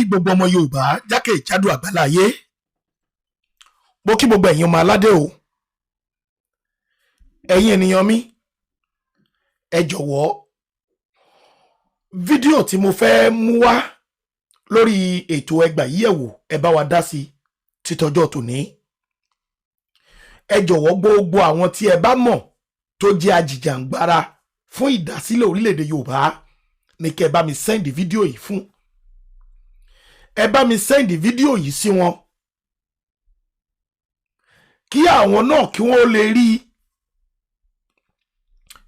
gbogbo ọmọ Yorùbá jákèjádò àgbáláyé. Mo kí gbogbo ẹ̀yin ọmọ aládé o. Ẹ̀yin ènìyàn mi, ẹ jọ̀wọ́ fídíò tí mo fẹ́ mú wá lórí ètò ẹgbà yíyẹ̀wò ẹ bá wa dá sí títọjọ́ tòní. Ẹ jọ̀wọ́ gbogbo àwọn tí ẹ bá mọ̀ tó jẹ́ ajìjàǹgbara fún ìdásílẹ̀ orílẹ̀-èdè Yorùbá ní kẹ́ bá mi sẹ́ndì fídíò yìí fún. Ẹ bá mi sẹ́ndì fídíò yìí sí wọn. Kí àwọn náà kí wọ́n lè rí,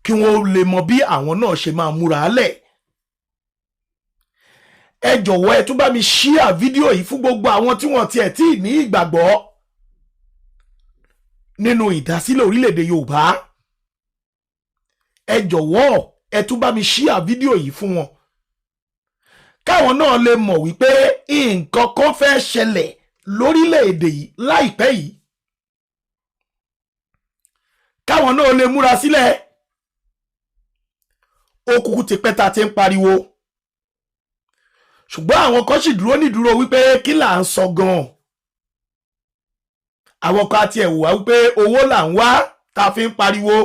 kí wọ́n lè mọ bí àwọn náà ṣe máa múra lẹ̀. Ẹ jọ̀wọ́ ẹ tún bá mi ṣíà fídíò yìí fún gbogbo àwọn tí wọ́n tiẹ̀ tí ní ìgbàgbọ́ nínú ìdásílẹ̀ orílẹ̀-èdè Yorùbá. Ẹ jọ̀wọ́ ẹ tún bá mi ṣíà fídíò yìí fún wọn. Káwọn náà lè mọ̀ wípé nǹkan kan fẹ́ ṣẹlẹ̀ lórílẹ̀-èdè yìí láìpẹ́ yìí. Káwọn náà lè múra sílẹ̀. Òkùnkùn ti pẹ́ ta ti ń pariwo. Ṣùgbọ́n àwọn kan sì dúró nídúró wípé kí là ń sọ gan-an. Àwọn kan àti ẹ̀wò wá wípé owó là ń wá ta fi ń pariwo.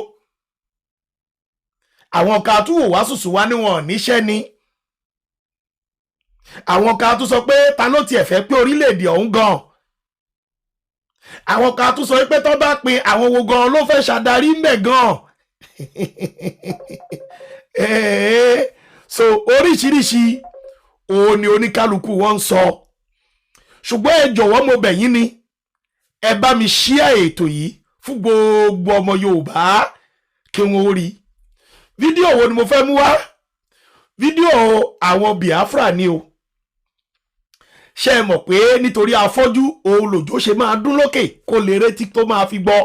Àwọn kan tún wò wá sùsù wá níwọ̀n níṣẹ́ ni. Àwọn kan tún sọ pé ta ló tiẹ̀ fẹ́ pé orílẹ̀-èdè ọ̀hún gan. Àwọn kan tún sọ pé tó bá pin àwọn wo gan ló fẹ́ ṣàdarí ńbẹ̀ gan. So oríṣiríṣi òun ni oníkálukú wọn ń sọ. Ṣùgbọ́n ẹ jọ̀wọ́ mo bẹ̀ yín ni ẹ bá mi ṣíà ètò yìí fún gbogbo ọmọ Yorùbá kí wọ́n rí. Fídíò wo ni mo fẹ́ mú wá? Fídíò àwọn Biafra ni o. Ṣé ẹ mọ̀ pé nítorí afọ́jú òun lòjó ṣe máa dún lókè kó lè retí tó máa fi gbọ́.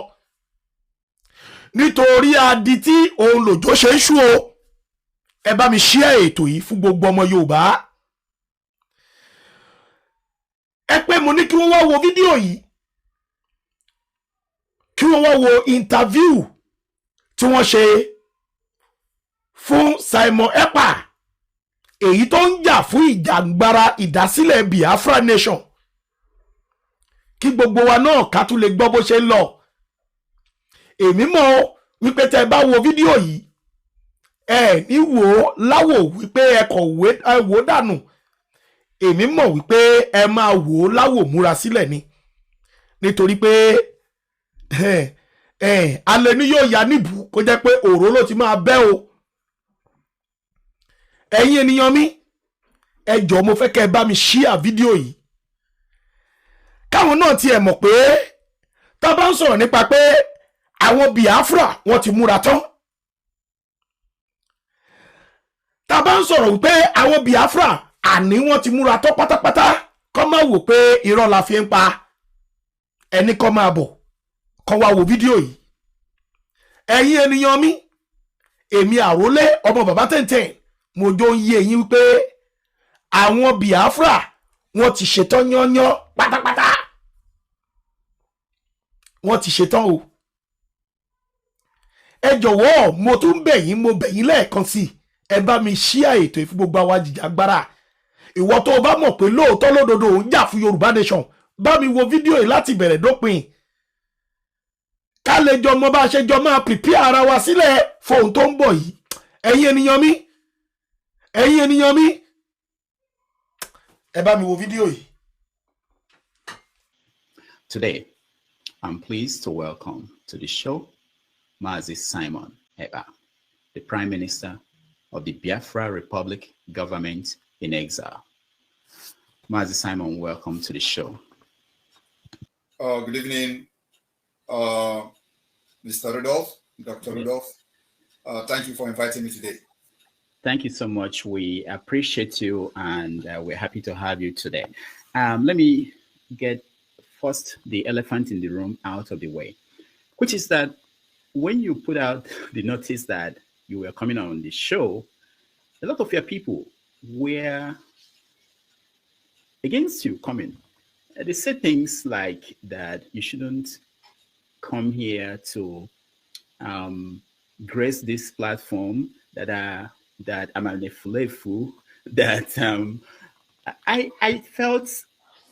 Nítorí adití òun lòjó ṣe ń ṣú o. Ẹ bá mi ṣíà ètò yìí fún gbogbo ọmọ Yorùbá. Ẹ pé mo ní kí wọ́n wá wo fídíò yìí. Kí wọ́n wá wo interview tí wọ́n ṣe fún Simon Ekpa, èyí tó ń jà fún ìjàǹgbara ìdásílẹ̀ Biafra nation. Kí gbogbo wa náà ká tún lè gbọ́ bó ṣe ń lọ. Èmi mọ̀ wípé tẹ́ bá wo fídíò yìí ẹ ní wò láwò wípé ẹ kò wò dànù. Èmi mọ̀ wípé ẹ máa wò láwò múra sílẹ̀ ni. Nítorí pé alẹ́ ní yóò yá níbù kó jẹ́ pé òró ló ti máa bẹ́ o. Ẹ̀yin ènìyàn mi, ẹ jọ̀ọ́ mo fẹ́ kẹ́ ẹ bá mi ṣíà fídíò yìí. Káwọn náà tiẹ̀ mọ̀ pé tá bá ń sọ̀rọ̀ nípa pé àwọn Biafra wọ́n ti múra tán. Tá bá ń sọ̀rọ̀ wípé àwọn Biafra àní wọ́n ti múra tán pátápátá, kó má wò pé irọ́ la fi ń pa. Ẹni kó máa bọ̀ kó wá wo fídíò yìí. Ẹ̀yin ènìyàn mi, èmi àrólé ọmọ bàbá tẹ̀ntẹ̀n mo jọ ń yé yín wípé àwọn Biafra wọ́n ti ṣetán yányán pátápátá. Wọ́n ti ṣetán o. Ẹ jọ̀wọ́ mo tún bẹ̀ yín, mo bẹ̀ yín lẹ́ẹ̀kan sí ẹ bá mi ṣíà ètò ìfún gbogbo àwa jìjàgbara. Ìwọ tó o bá mọ̀ pé lóòótọ́ lódodo ò ń jà fún Yorùbá nation, bá mi wo fídíò yìí láti bẹ̀rẹ̀ dópin. Ká lè jọ mọ bá ṣe jọ máa prepare ara wa sílẹ̀ fún ohun tó ń bọ̀ yìí. Ẹ̀yin ènìyàn mi, ẹ̀yin ènìyàn mi, ẹ bá mi wo fídíò yìí. Today, I'm pleased to welcome to the show Mazi Simon Ekpa, the Prime Minister of the Biafra Republic government in exile. Mazi Simon, welcome to the show. Good evening, Mr. Rudolph, Dr. Rudolph. Thank you for inviting me today. Thank you so much. We appreciate you, and we're happy to have you today. Let me get first the elephant in the room out of the way, which is that when you put out the notice that you were coming on the show, a lot of your people were against you coming. They said things like that you shouldn't come here to grace this platform, that I'm a fulefu, that I felt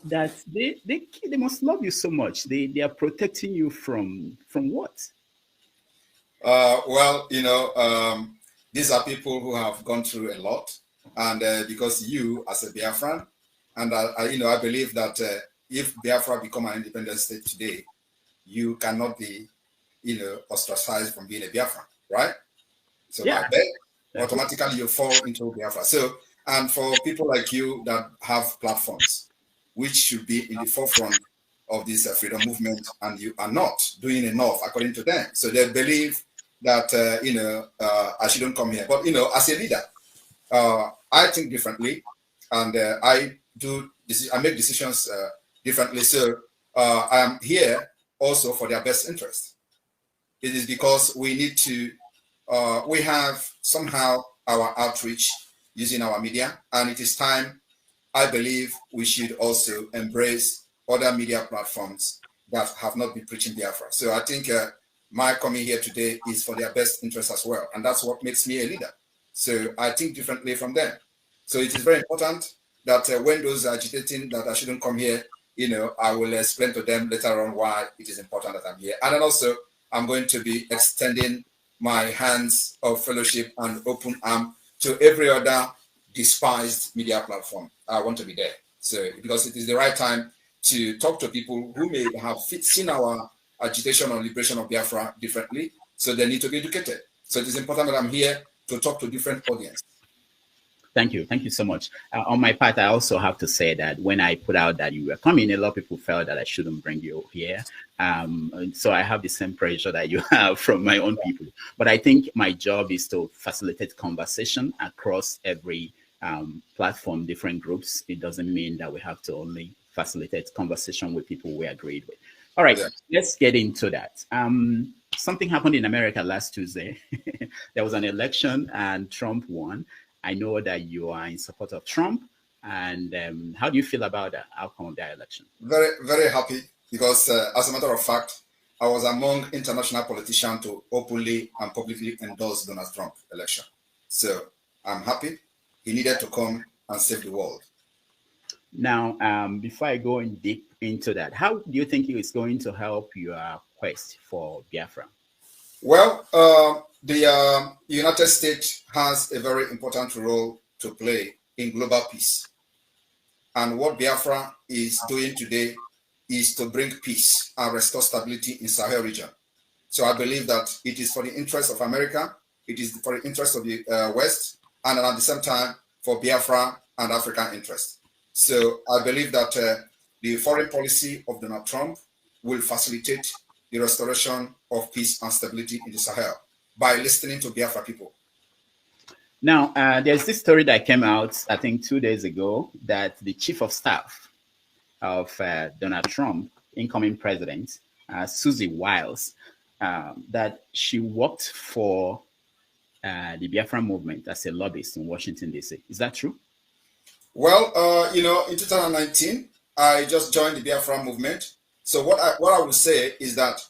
that they must love you so much. They are protecting you from what? Well, these are people who have gone through a lot, and because you, as a Biafran, and I believe that if Biafra become an independent state today, you cannot be, ostracized from being a Biafran, right? So by Yeah. birth, automatically you fall into Biafra. So, and for people like you that have platforms, which should be in the forefront of this freedom movement, and you are not doing enough according to them. So they believe that, I shouldn't come here. But, as a leader, I think differently, and I make decisions differently. So I am here also for their best interest. It is because we need to, we have somehow our outreach using our media, and it is time, I believe, we should also embrace other media platforms that have not been preaching Biafra. So I think my coming here today is for their best interest as well, and that's what makes me a leader. So I think differently from them. So it is very important that when those are agitating that I shouldn't come here, I will explain to them later on why it is important that I'm here. And then also, I'm going to be extending my hands of fellowship and open arm to every other despised media platform. I want to be there. So, because it is the right time to talk to people who may have seen our agitation or liberation of Biafra differently. So they need to be educated. So it is important that I'm here to talk to different audience. Thank you. Thank you so much. On my part, I also have to say that when I put out that you were coming, a lot of people felt that I shouldn't bring you here. So I have the same pressure that you have from my own people. But I think my job is to facilitate conversation across every platform, different groups. It doesn't mean that we have to only facilitate conversation with people we agreed with. All right, let's get into that. Something happened in America last Tuesday. There was an election and Trump won. I know that you are in support of Trump. And how do you feel about the outcome of that election? Very, very happy because, as a matter of fact, I was among international politicians to openly and publicly endorse Donald Trump election. So I'm happy. He needed to come and save the world. Now, before I go in deep into that, how do you think it is going to help your quest for Biafra? Well, the United States has a very important role to play in global peace. And what Biafra is doing today is to bring peace and restore stability in Sahel region. So I believe that it is for the interest of America, it is for the interest of the West, and at the same time for Biafra and African interest. So I believe that the foreign policy of Donald Trump will facilitate the restoration of peace and stability in the Sahel by listening to Biafra people. Now, there's this story that came out, I think, 2 days ago, that the chief of staff of Donald Trump, incoming president, Susie Wiles, that she worked for the Biafra movement as a lobbyist in Washington, D.C. Is that true? Well, in 2019, I just joined the Biafra movement. So what I would say is that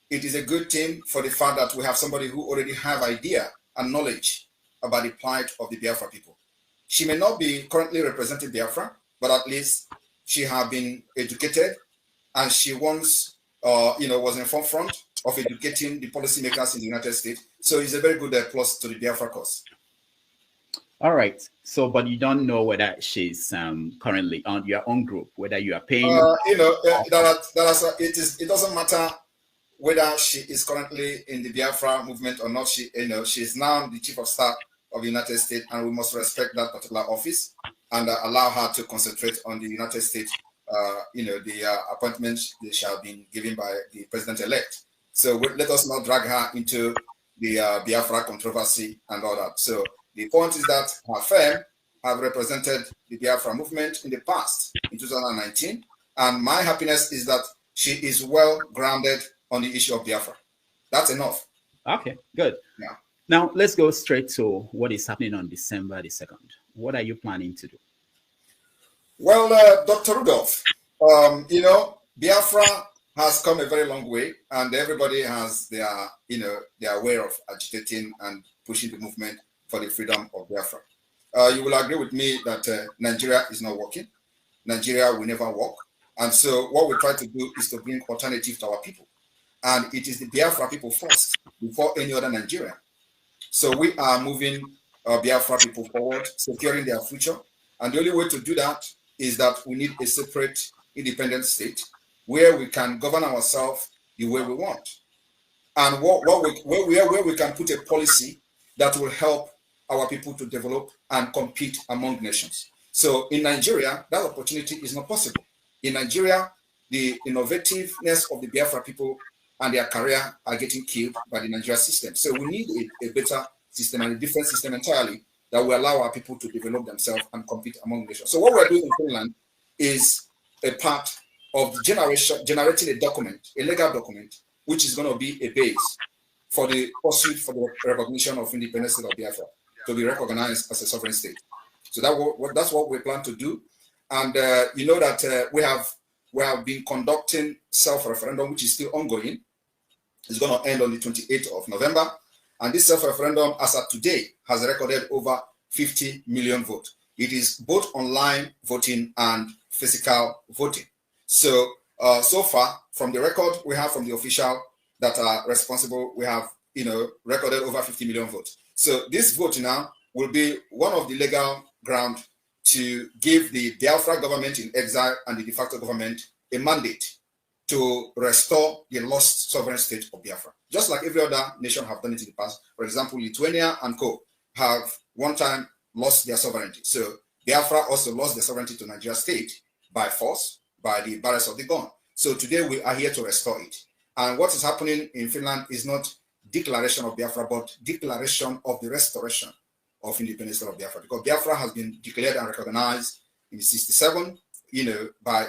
it is a good thing for the fact that we have somebody who already have idea and knowledge about the plight of the Biafra people. She may not be currently representing Biafra, but at least she has been educated, and she once, was in forefront of educating the policymakers in the United States. So it's a very good plus to the Biafra cause. All right. So, but you don't know whether she's currently on your own group, whether you are paying. It doesn't matter whether she is currently in the Biafra movement or not. She is now the chief of staff of the United States, and we must respect that particular office and allow her to concentrate on the United States. The appointments that shall be given by the president-elect. So let us not drag her into the Biafra controversy and all that. So the point is that her firm have represented the Biafra movement in the past, in 2019, and my happiness is that she is well grounded on the issue of Biafra. That's enough. Okay, good. Yeah. Now let's go straight to what is happening on December the 2nd. What are you planning to do? Well, Dr. Rudolph, Biafra has come a very long way, and everybody has their way of agitating and pushing the movement for the freedom of Biafra. you will agree with me that Nigeria is not working. Nigeria will never work. And so what we try to do is to bring alternative to our people. And it is the Biafra people first before any other Nigeria. So we are moving Biafra people forward, securing their future. And the only way to do that is that we need a separate independent state where we can govern ourselves the way we want. And where we can put a policy that will help our people to develop and compete among nations. So in Nigeria, that opportunity is not possible. In Nigeria, the innovativeness of the Biafra people and their career are getting killed by the Nigeria system. So we need a better system and a different system entirely that will allow our people to develop themselves and compete among nations. So what we're doing in Finland is a part of generating a document, a legal document, which is going to be a base for the pursuit for the recognition of independence of Biafra to be recognized as a sovereign state. So that's what we plan to do. And you know that we have been conducting self-referendum, which is still ongoing. It's going to end on the 28th of November. And this self-referendum, as of today, has recorded over 50 million votes. It is both online voting and physical voting. So, so far, from the record we have from the official that are responsible, we have, recorded over 50 million votes. So this vote now will be one of the legal ground to give the Biafra government in exile and the de facto government a mandate to restore the lost sovereign state of Biafra. Just like every other nation have done it in the past. For example, Lithuania and co have one time lost their sovereignty. So Biafra also lost their sovereignty to Nigeria state by force, by the barrels of the gun. So today we are here to restore it. And what is happening in Finland is not declaration of Biafra, but declaration of the restoration of independence of Biafra. Because Biafra has been declared and recognized in 1967,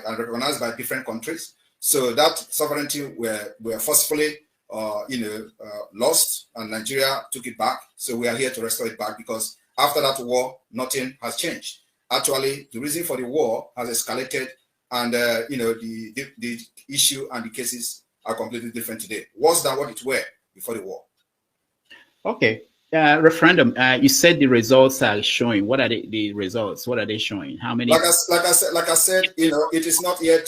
and recognized by different countries. So that sovereignty were forcefully, lost, and Nigeria took it back. So we are here to restore it back because after that war, nothing has changed. Actually, the reason for the war has escalated, and the issue and the cases are completely different today. Worse than what it were before the war. Okay. Referendum. You said the results are showing. What are the results? What are they showing? How many? Like I said, it is not yet.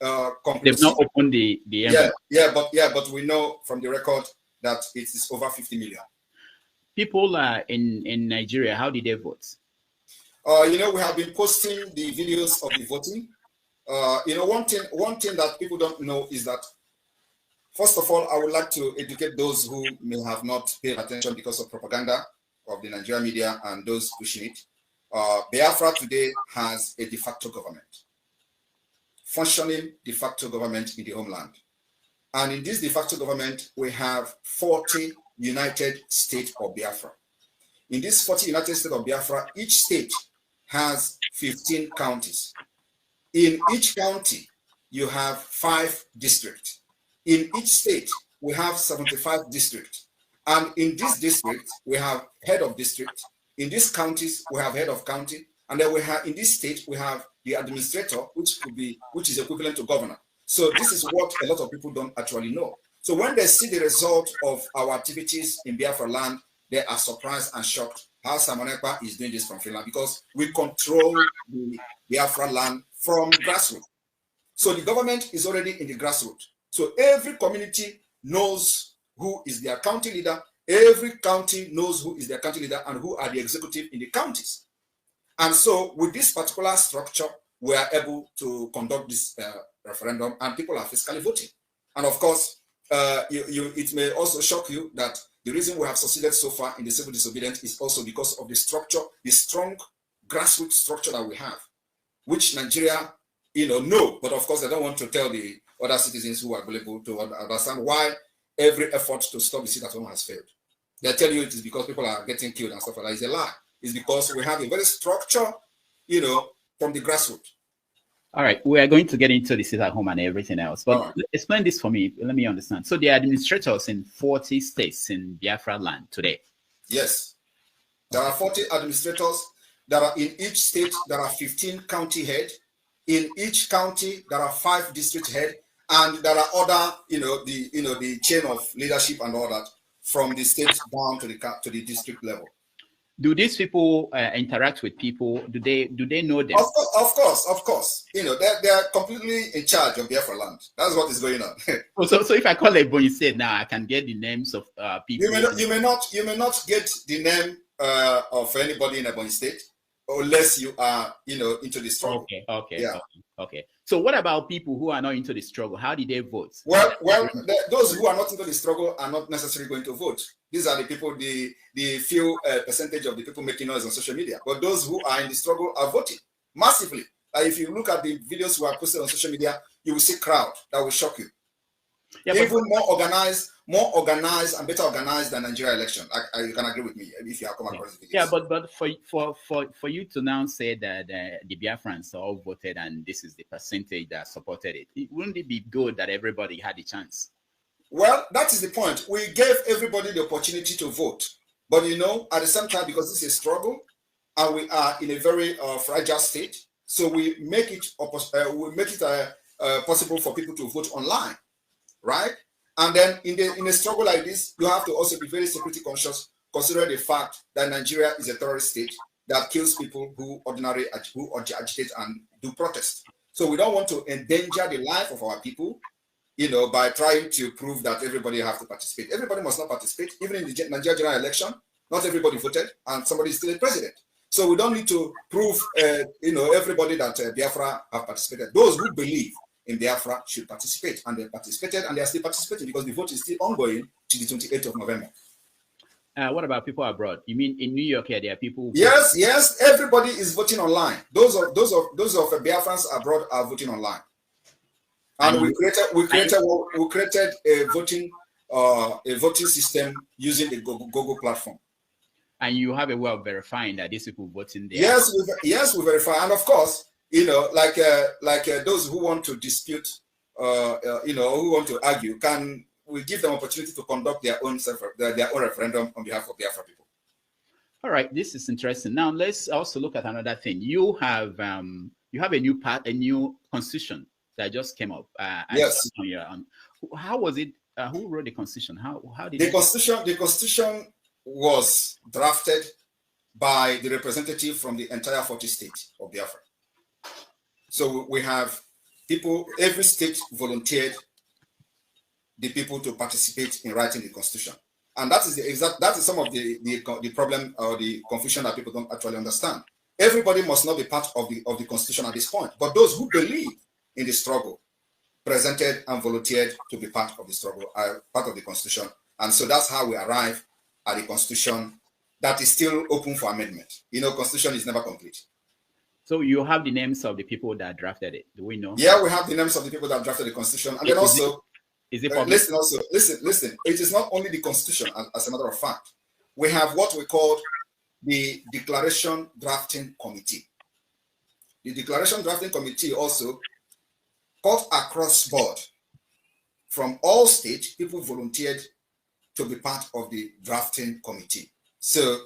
They've not opened the envelope. But we know from the record that it is over 50 million. People in Nigeria, how did they vote? We have been posting the videos of the voting. One thing that people don't know is that, first of all, I would like to educate those who may have not paid attention because of propaganda of the Nigerian media and those pushing it. Biafra today has a de facto government, functioning de facto government in the homeland. And in this de facto government, we have 40 United States of Biafra. In this 40 United States of Biafra, each state has 15 counties. In each county, you have 5 districts. In each state, we have 75 districts. And in this district, we have head of district. In these counties, we have head of county. And then we have, in this state, we have the administrator, which is equivalent to governor. So this is what a lot of people don't actually know. So when they see the result of our activities in Biafra land, they are surprised and shocked how Simon Ekpa is doing this from Finland, because we control the Biafra land from grassroots. So the government is already in the grassroots. So every community knows who is their county leader. Every county knows who is their county leader and who are the executive in the counties. And so with this particular structure, we are able to conduct this referendum, and people are fiscally voting. And of course, it may also shock you that the reason we have succeeded so far in the civil disobedience is also because of the structure, the strong grassroots structure that we have, which Nigeria, know, but of course they don't want to tell the other citizens who are available to understand why every effort to stop the sit-at-home has failed. They tell you it is because people are getting killed and stuff like that. It's a lie. It's because we have a very structure, from the grassroots. All right, we are going to get into the sit-at-home and everything else, but explain this for me. Let me understand. So the administrators in 40 states in Biafra land today. Yes, there are 40 administrators. There are in each state. There are 15 county head. In each county, there are 5 district head, and there are other, the chain of leadership and all that from the state down to the district level. Do these people interact with people? Do they know them? Of course. You know, they are completely in charge of Biafra land. That's what is going on. So if I call a Ebonyi State now, I can get the names of people. You may not get the name of anybody in Ebonyi State unless you are, you know, into the struggle. Okay. So what about people who are not into the struggle? How did they vote? Well, those who are not into the struggle are not necessarily going to vote. These are the people, the few percentage of the people making noise on social media. But those who are in the struggle are voting massively. If you look at the videos who are posted on social media, you will see crowd that will shock you. Yeah, even more organized and better organized than Nigeria election. You can agree with me if you have come across the videos. Yeah, but for you to now say that the Biafrans all voted and this is the percentage that supported it, wouldn't it be good that everybody had a chance? Well, that is the point. We gave everybody the opportunity to vote, but you know, at the same time, because this is a struggle and we are in a very fragile state, so we make it possible for people to vote online. Right, and then in a struggle like this, you have to also be very security conscious, considering the fact that Nigeria is a terrorist state that kills people who agitate and do protest. So we don't want to endanger the life of our people, you know, by trying to prove that everybody has to participate. Everybody must not participate. Even in the Nigeria general election, not everybody voted, and somebody is still a president. So we don't need to prove, you know, everybody that Biafra have participated. Those who believe in Biafra should participate, and they participated, and they are still participating because the vote is still ongoing to the 28th of November. What about people abroad? You mean in New York here, there are people? Yes, everybody is voting online. Those of Biafrans abroad are voting online, and we created a voting system using the Google platform. And you have a way of verifying that these people voting there. Yes, we verify, and of course, you know, like those who want to dispute, you know, who want to argue, we give them opportunity to conduct their own referendum on behalf of Biafra people. All right, this is interesting. Now let's also look at another thing. You have a new constitution that just came up. Yes. How was it? Who wrote the constitution? How did the constitution was drafted by the representative from the entire 40 states of Biafra. So we have people, every state volunteered the people to participate in writing the constitution. And that is some of the problem or the confusion that people don't actually understand. Everybody must not be part of the constitution at this point, but those who believe in the struggle presented and volunteered to be part of the struggle, are part of the constitution. And so that's how we arrive at the constitution that is still open for amendment. You know, constitution is never complete. So you have the names of the people that drafted it. Do we know? Yeah, we have the names of the people that drafted the constitution. And then also, listen. It is not only the constitution, as a matter of fact. We have what we call the Declaration Drafting Committee. The Declaration Drafting Committee also cut across board from all states. People volunteered to be part of the drafting committee. So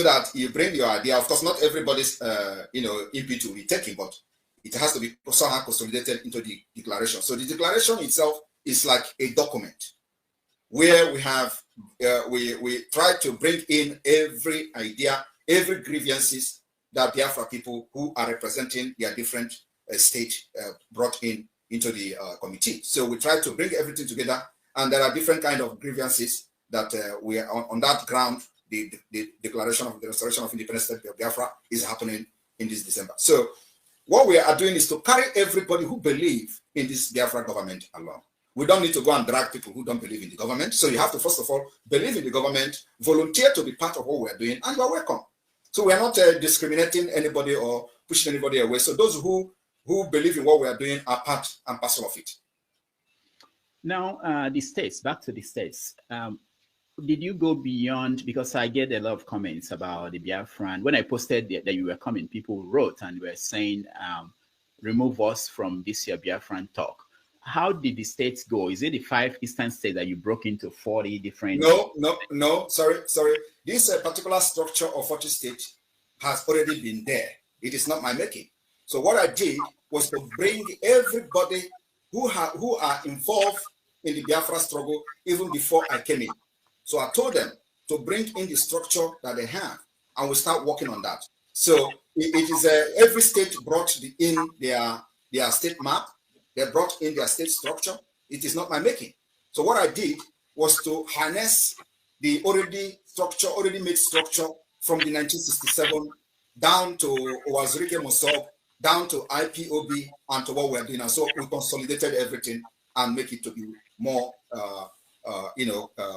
that you bring your idea. Of course, not everybody's input will be taken, but it has to be somehow consolidated into the declaration. So the declaration itself is like a document where we have we try to bring in every idea, every grievances that Biafra people who are representing their different states brought into the committee. So we try to bring everything together, and there are different kind of grievances that we are on that ground. The declaration of the restoration of independence state of Biafra is happening in this December. So what we are doing is to carry everybody who believe in this Biafra government along. We don't need to go and drag people who don't believe in the government. So you have to, first of all, believe in the government, volunteer to be part of what we're doing, and you're welcome. So we're not discriminating anybody or pushing anybody away. So those who believe in what we are doing are part and parcel of it. Now, the states, back to the states. Did you go beyond, because I get a lot of comments about the Biafran. When I posted that you were coming, people wrote and were saying, remove us from this year Biafran talk. How did the states go? Is it the 5 eastern states that you broke into 40 different? No, sorry. This particular structure of 40 states has already been there. It is not my making. So what I did was to bring everybody who are involved in the Biafra struggle even before I came in. So I told them to bring in the structure that they have and we start working on that. So it is every state brought in their state map. They brought in their state structure. It is not my making. So what I did was to harness the already made structure from the 1967 down to Owazirike Mosob, down to IPOB, and to what we're doing now. So we consolidated everything and make it to be more,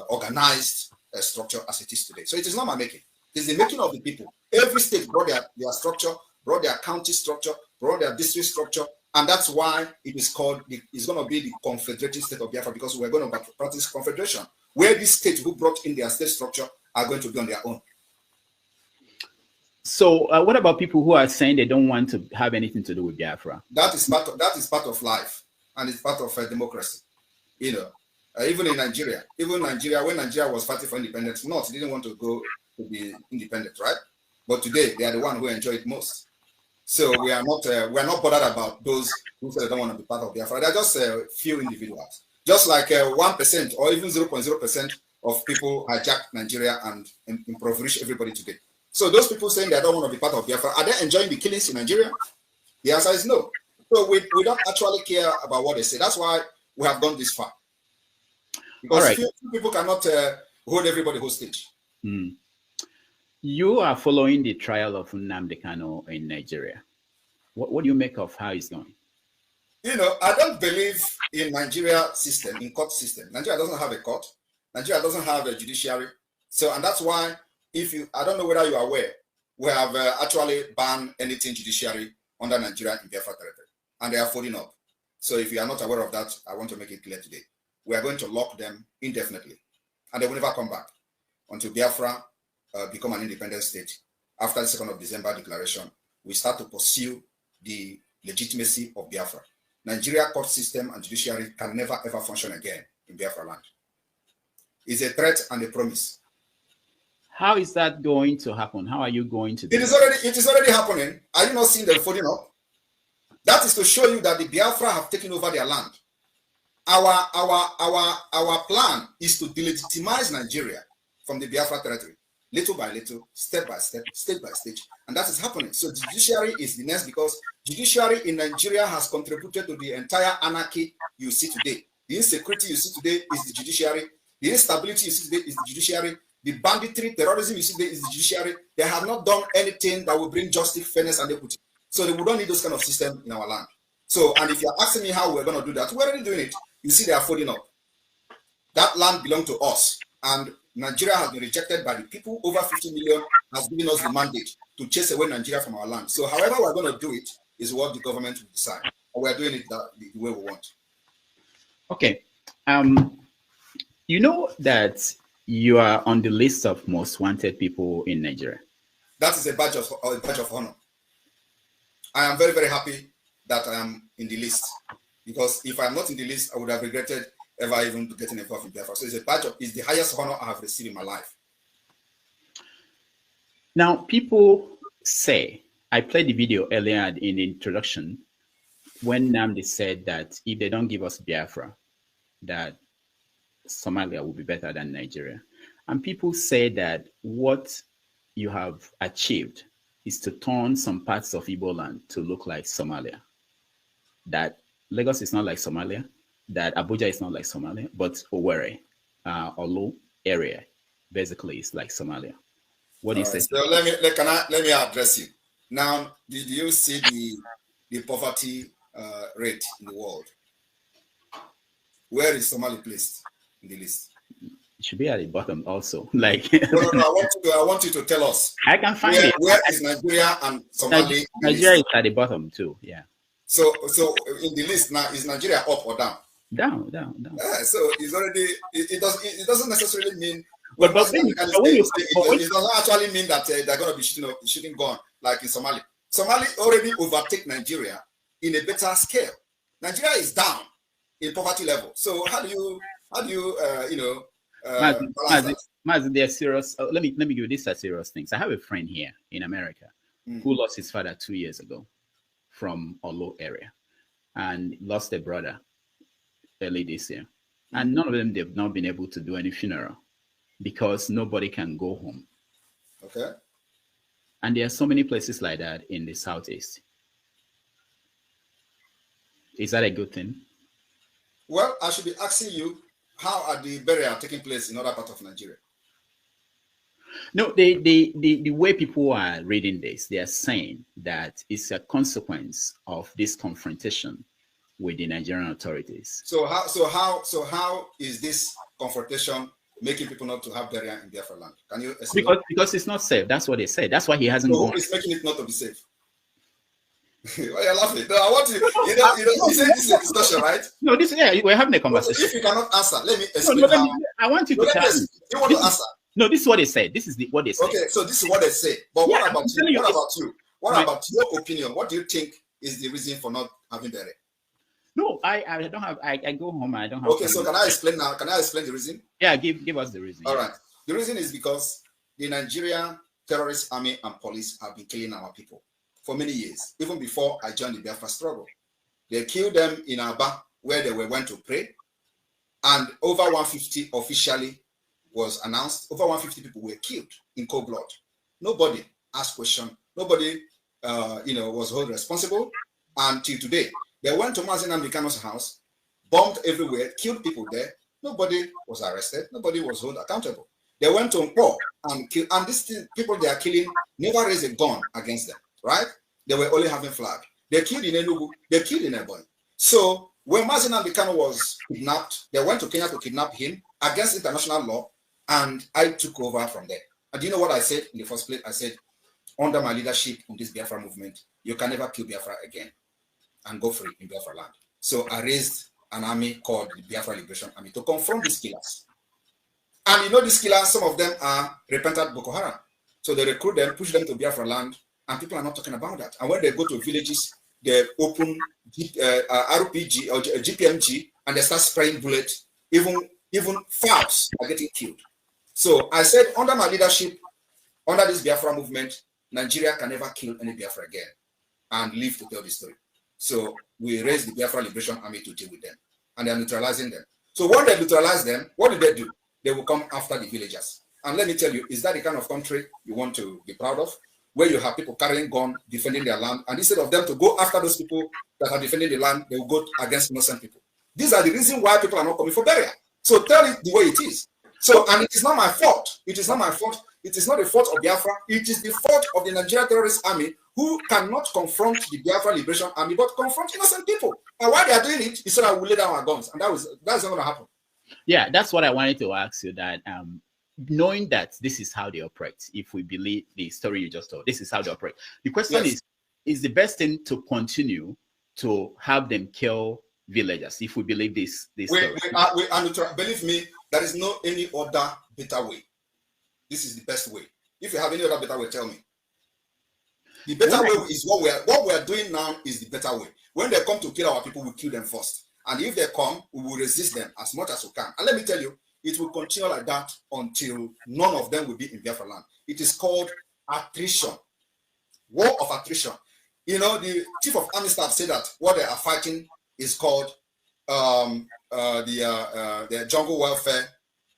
organized structure as it is today. So it is not my making. It is the making of the people. Every state brought their structure, brought their county structure, brought their district structure, and that's why it is called, it's going to be the Confederated State of Biafra, because we're going to practice confederation, where these states who brought in their state structure are going to be on their own. So what about people who are saying they don't want to have anything to do with Biafra? That is part of life, and it's part of democracy. Even in Nigeria, when Nigeria was fighting for independence, North didn't want to go to be independent, right? But today they are the one who enjoy it most. So we are not bothered about those who say they don't want to be part of Biafra. They are just a few individuals, just like 1% or even 0.0% of people hijack Nigeria and impoverish everybody today. So those people saying they don't want to be part of Biafra, are they enjoying the killings in Nigeria? The answer is no. So we don't actually care about what they say. That's why we have gone this far. Because few people cannot hold everybody hostage. Mm. You are following the trial of Nnamdi Kanu in Nigeria. What do you make of how it's going? I don't believe in Nigeria system, in court system. Nigeria doesn't have a court. Nigeria doesn't have a judiciary. So, and that's why, I don't know whether you are aware, we have actually banned anything judiciary under Nigeria in Biafra territory, and they are folding up. So if you are not aware of that, I want to make it clear today. We are going to lock them indefinitely, and they will never come back until Biafra become an independent state. After the 2nd of December declaration, we start to pursue the legitimacy of Biafra. Nigeria court system and judiciary can never ever function again in Biafra land. It's a threat and a promise. How is that going to happen? How are you going to do it? It is already happening. Are you not seeing them folding up? That is to show you that the Biafra have taken over their land. Our plan is to delegitimize Nigeria from the Biafra territory, little by little, step by step, stage by stage, and that is happening. So judiciary is the next, because judiciary in Nigeria has contributed to the entire anarchy you see today. The insecurity you see today is the judiciary. The instability you see today is the judiciary. The banditry, terrorism you see today is the judiciary. They have not done anything that will bring justice, fairness, and equity. So we don't need those kind of system in our land. So, and if you're asking me how we're going to do that, we're already doing it. You see, they are folding up. That land belongs to us, and Nigeria has been rejected by the people. Over 50 million has given us the mandate to chase away Nigeria from our land. So, however we're going to do it is what the government will decide. And we're doing it the way we want. Okay. You know that you are on the list of most wanted people in Nigeria. That is a badge of honor. I am very, very happy that I am in the list, because if I'm not in the list, I would have regretted ever even getting involved in Biafra. So it's the highest honor I have received in my life. Now, people say, I played the video earlier in the introduction when Nnamdi said that if they don't give us Biafra, that Somalia will be better than Nigeria. And people say that what you have achieved is to turn some parts of Igbo land to look like Somalia. That Lagos is not like Somalia, that Abuja is not like Somalia, but Owerri, Olu area, basically is like Somalia. What do you say? So let me address you. Now, did you see the poverty rate in the world? Where is Somalia placed in the list? It should be at the bottom also. Like no, I want you to tell us. I can find it. Where is Nigeria and Somalia? Nigeria is at the bottom too. Yeah. So in the list now, is Nigeria up or down? Down. Yeah, so it's already. It doesn't necessarily mean. But it doesn't actually mean that they're going to be shooting gun like in Somalia. Somalia already overtake Nigeria in a better scale. Nigeria is down in poverty level. So how do you Maz, they're serious. Let me give you this as serious things. I have a friend here in America who lost his father 2 years ago from Olo area, and lost a brother early this year. And none of them, they've not been able to do any funeral because nobody can go home. Okay. And there are so many places like that in the Southeast. Is that a good thing? Well, I should be asking you, how are the burial taking place in other parts of Nigeria? No, the way people are reading this, they are saying that it's a consequence of this confrontation with the Nigerian authorities. So how is this confrontation making people not to have burial in Biafra land? Can you explain? Because it's not safe. That's what they said. That's why he hasn't So gone. it's making it not to be safe. Why are you laughing? No, I want you. You say this is a discussion, right? No, we're having a conversation. So if you cannot answer, let me explain. I want you to tell me. You want to answer? No, this is what they said. This is what they said. Okay, so this is what they say. But what about you? What about you? What Right. about your opinion? What do you think is the reason for not having burial? No, I don't have. I go home. I don't have. Okay, so can I explain now? Can I explain the reason? Yeah, give us the reason. All right. The reason is because the Nigerian terrorist army and police have been killing our people for many years, even before I joined the Biafra struggle. They killed them in Aba, where they went to pray, and over 150 officially was announced. Over 150 people were killed in cold blood. Nobody asked question. Nobody, was held responsible until today. They went to Mazin Americano's house, bombed everywhere, killed people there. Nobody was arrested. Nobody was held accountable. They went to Nkwo and killed, and these people they are killing never raised a gun against them, right? They were only having flag. They killed in Enugu. They killed in Ebonyi. So when Mazin Americano was kidnapped, they went to Kenya to kidnap him against international law, and I took over from there. And do you know what I said in the first place? I said, under my leadership in this Biafra movement, you can never kill Biafra again and go free in Biafra land. So I raised an army called the Biafra Liberation Army to confront these killers. And these killers, some of them are repentant Boko Haram. So they recruit them, push them to Biafra land, and people are not talking about that. And when they go to villages, they open RPG or GPMG, and they start spraying bullets. Even FABs are getting killed. So I said, under my leadership, under this Biafra movement, Nigeria can never kill any Biafra again and live to tell the story. So we raised the Biafra Liberation Army to deal with them, and they are neutralizing them. So when they neutralize them, what do? They will come after the villagers. And let me tell you, is that the kind of country you want to be proud of? Where you have people carrying guns, defending their land, and instead of them to go after those people that are defending the land, they will go against innocent people. These are the reasons why people are not coming for burial. So tell it the way it is. So, and it is not my fault. It is not my fault. It is not the fault of Biafra. It is the fault of the Nigerian terrorist army, who cannot confront the Biafra Liberation Army, but confront innocent people. And why they are doing it is so that we lay down our guns. And that's not going to happen. Yeah, that's what I wanted to ask you, that knowing that this is how they operate, if we believe the story you just told, this is how they operate. The question is the best thing to continue to have them kill villagers if we believe this story? Believe me, there is no any other better way. This is the best way. If you have any other better way, tell me. The better way is what we are doing now is the better way. When they come to kill our people, we kill them first. And if they come, we will resist them as much as we can. And let me tell you, it will continue like that until none of them will be in Biafra land. It is called attrition. War of attrition. The chief of army staff said that what they are fighting is called the jungle warfare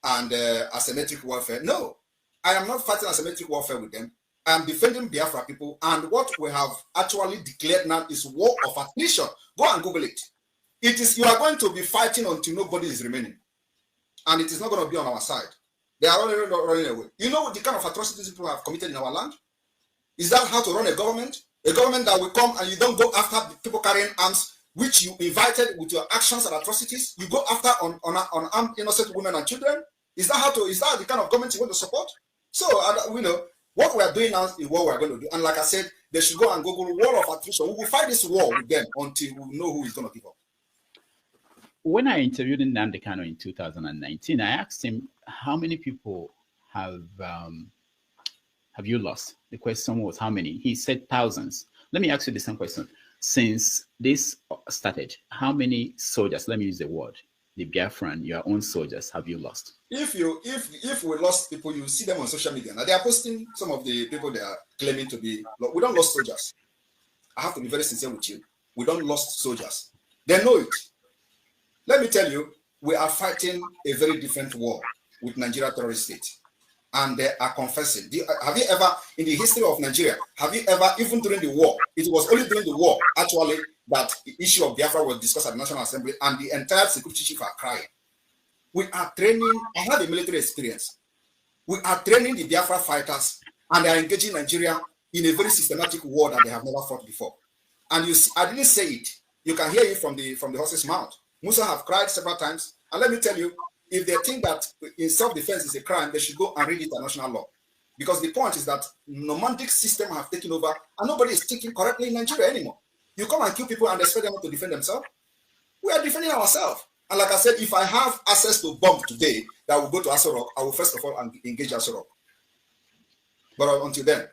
and asymmetric warfare. No, I am not fighting asymmetric warfare with them. I am defending Biafra people. And what we have actually declared now is war of attrition. Go and Google it. It is, you are going to be fighting until nobody is remaining. And it is not going to be on our side. They are running away. You know the kind of atrocities people have committed in our land? Is that how to run a government? A government that will come and you don't go after people carrying arms, which you invited with your actions and atrocities. You go after on armed innocent women and children. Is that the kind of government you want to support? So what we are doing now is what we are going to do. And like I said, they should go and Google war of attrition. We will fight this war with them until we know who is going to give up. When I interviewed Nnamdi Kanu in 2019, I asked him, how many people have you lost? The question was, how many? He said thousands. Let me ask you the same question. Since this started, how many soldiers, let me use the word, the Biafran, your own soldiers, have you lost? If we lost people, you see them on social media. Now they are posting some of the people they are claiming to be. We don't lost soldiers. I have to be very sincere with you. We don't lost soldiers. They know it. Let me tell you, we are fighting a very different war with Nigeria terrorist state. and they are confessing. Have you ever, in the history of Nigeria, have you ever, even during the war, it was only during the war, actually, that the issue of Biafra was discussed at the National Assembly, and the entire security chief are crying. We are training, I have a military experience. We are training the Biafra fighters, and they are engaging Nigeria in a very systematic war that they have never fought before. And you see, I didn't say it. You can hear it from the horse's mouth. Musa have cried several times. And let me tell you, if they think that in self-defense is a crime, they should go and read international law. Because the point is that nomadic system have taken over, and nobody is thinking correctly in Nigeria anymore. You come and kill people and expect them to defend themselves. We are defending ourselves. And like I said, if I have access to bomb today that will go to Aso Rock, I will first of all engage Aso Rock. But until then.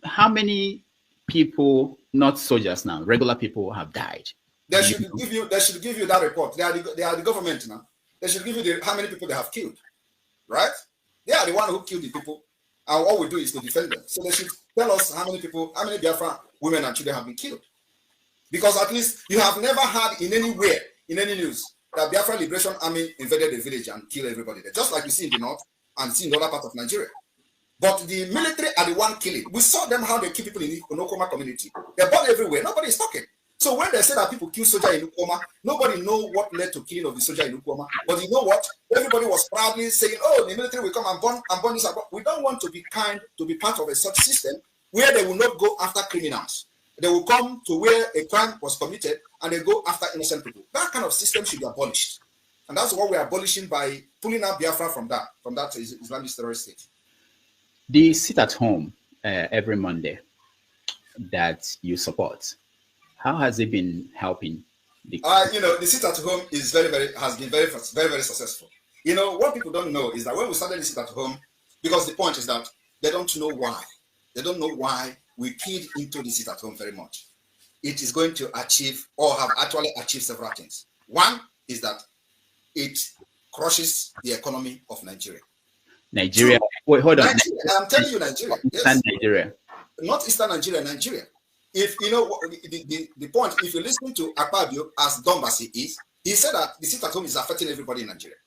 How many people, not soldiers now, regular people have died? They should give you that report. They are the government now. They should give you how many people they have killed. Right? They are the one who killed the people. And all we do is to defend them. So they should tell us how many people, how many Biafra women and children have been killed. Because at least you have never had in anywhere, in any news, that Biafra Liberation Army invaded the village and killed everybody there. Just like you see in the north and see in the other part of Nigeria. But the military are the one killing. We saw them how they kill people in the Onokoma community. They're born everywhere. Nobody is talking. So when they say that people kill soldier in Ukoma, nobody know what led to killing of the soldier in Ukoma. But you know what? Everybody was proudly saying, "Oh, the military will come and burn this." We don't want to be to be part of a such system where they will not go after criminals. They will come to where a crime was committed and they go after innocent people. That kind of system should be abolished, and that's what we are abolishing by pulling out Biafra from that Islamic terrorist state. The sit at home every Monday that you support, how has it been helping? The sit at home is has been very successful. What people don't know is that when we started the sit at home, because the point is that they don't know why. They don't know why we keyed into the sit at home very much. It is going to achieve or have actually achieved several things. One is that it crushes the economy of Nigeria. Nigeria. Wait, hold on. Nigeria, I'm telling you, Nigeria. Yes. Nigeria. Not Eastern Nigeria, Nigeria. If you know the point, if you listen to Akpabio as dumb as he is, he said that the sit at home is affecting everybody in Nigeria.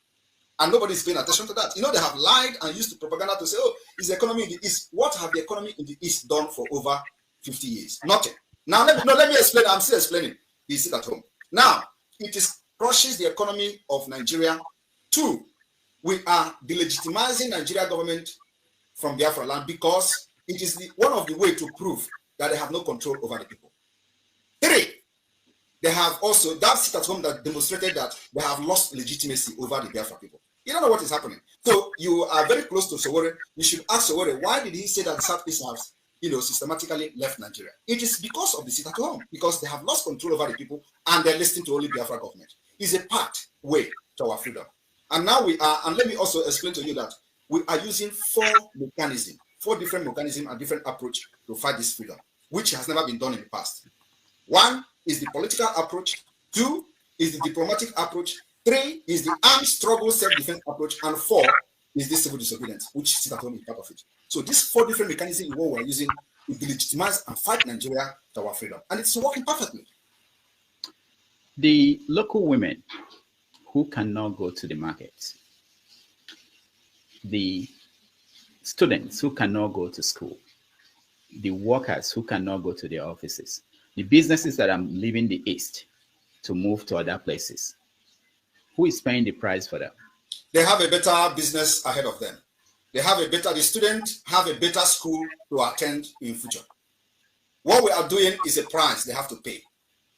And nobody is paying attention to that. They have lied and used the propaganda to say, "Oh, is the economy in the East?" What have the economy in the East done for over 50 years? Nothing. Now, let me explain. I'm still explaining the sit at home. Now, it crushes the economy of Nigeria. Two, we are delegitimizing Nigeria government from Biafra land because it is one of the way to prove that they have no control over the people. Three, they have also that sit at home that demonstrated that they have lost legitimacy over the Biafra people. You don't know what is happening. So you are very close to Sowore. You should ask Sowore, why did he say that the Southeast has, systematically left Nigeria? It is because of the sit at home, because they have lost control over the people and they're listening to only Biafra government. It's a pathway to our freedom. And now we are, and let me also explain to you that we are using four different mechanisms and different approach to fight this freedom, which has never been done in the past. One is the political approach. Two is the diplomatic approach. Three is the armed struggle self-defense approach. And four is the civil disobedience, which sit at home is part of it. So these four different mechanisms what we are using to delegitimize and fight Nigeria to our freedom. And it's working perfectly. The local women who cannot go to the market, the students who cannot go to school, the workers who cannot go to their offices, the businesses that are leaving the East to move to other places, who is paying the price for them? They have a better business ahead of them. The students have a better school to attend in future. What we are doing is a price they have to pay.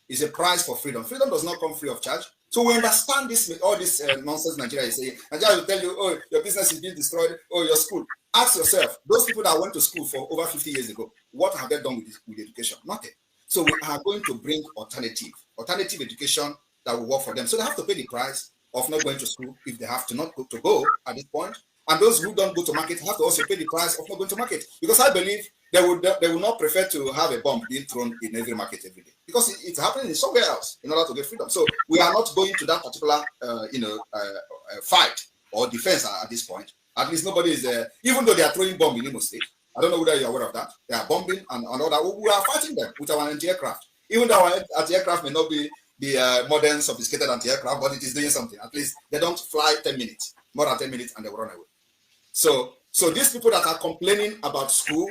It's a price for freedom. Freedom does not come free of charge. So we understand all this nonsense Nigeria is saying. Nigeria will tell you, "Oh, your business is being destroyed. Oh, your school." Ask yourself, those people that went to school for over 50 years ago, what have they done with education? Nothing. So we are going to bring alternative education that will work for them. So they have to pay the price of not going to school if they have to not go at this point. And those who don't go to market have to also pay the price of not going to market. Because I believe they will not prefer to have a bomb being thrown in every market every day. Because it's happening somewhere else in order to get freedom. So we are not going to that particular fight or defense at this point. At least nobody is there, even though they are throwing bombs in Imo State. I don't know whether you're aware of that. They are bombing and all that. We are fighting them with our anti-aircraft. Even though our anti-aircraft may not be the modern, sophisticated anti-aircraft, but it is doing something. At least they don't fly 10 minutes, more than 10 minutes, and they will run away. So these people that are complaining about school,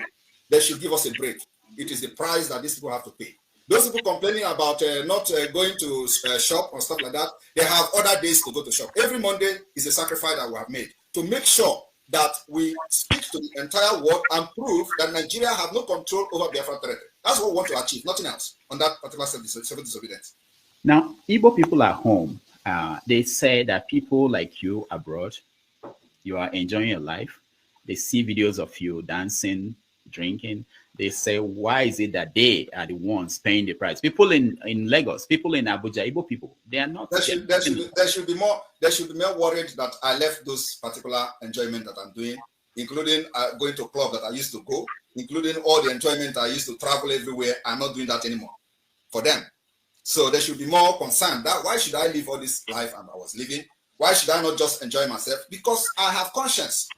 they should give us a break. It is the price that these people have to pay. Those people complaining about not going to shop or stuff like that, they have other days to go to shop. Every Monday is a sacrifice that we have made to make sure that we speak to the entire world and prove that Nigeria have no control over Biafra territory. That's what we want to achieve, nothing else on that particular civil disobedience. Now, Igbo people at home, they say that people like you abroad, you are enjoying your life. They see videos of you dancing, drinking. They say, why is it that they are the ones paying the price? People in Lagos, people in Abuja, Igbo people, they are not. There should be more worried that I left those particular enjoyment that I'm doing, including going to club that I used to go, including all the enjoyment I used to travel everywhere. I'm not doing that anymore for them. So there should be more concern that why should I live all this life I was living? Why should I not just enjoy myself? Because I have conscience.